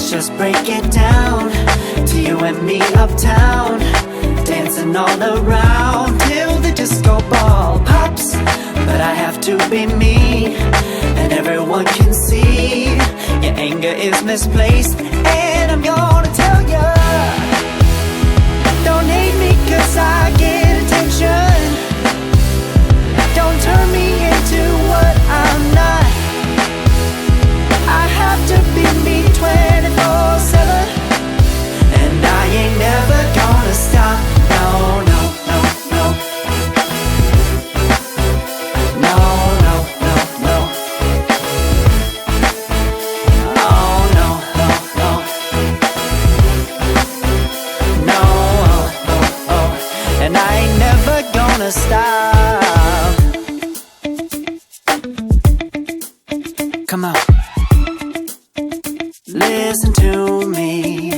Let's just break it down, to you and me uptown, dancing all around till the disco ball pops. But I have to be me, and everyone can see your anger is misplaced. And I'm gonna tell ya, don't hate me 'cause I get attention. Don't turn me into what I'm not. I have to be me 24/7, and I ain't never gonna stop. No, no, no, no. No, no, no, no. Oh, no, no, no. No, oh, oh, oh. And I ain't never gonna stop. Come on. Listen to me.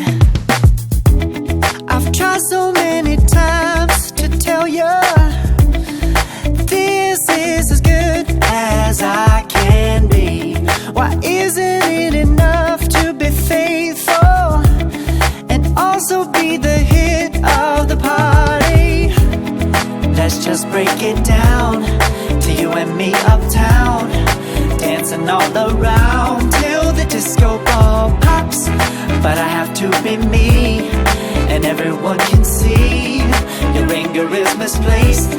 I've tried so many times to tell you this is as good as I can be. Why isn't it enough to be faithful and also be the hit of the party? Let's just break it down, to you and me uptown, dancing all around till the disco ball pops. But I have to be me, and everyone can see your anger is misplaced.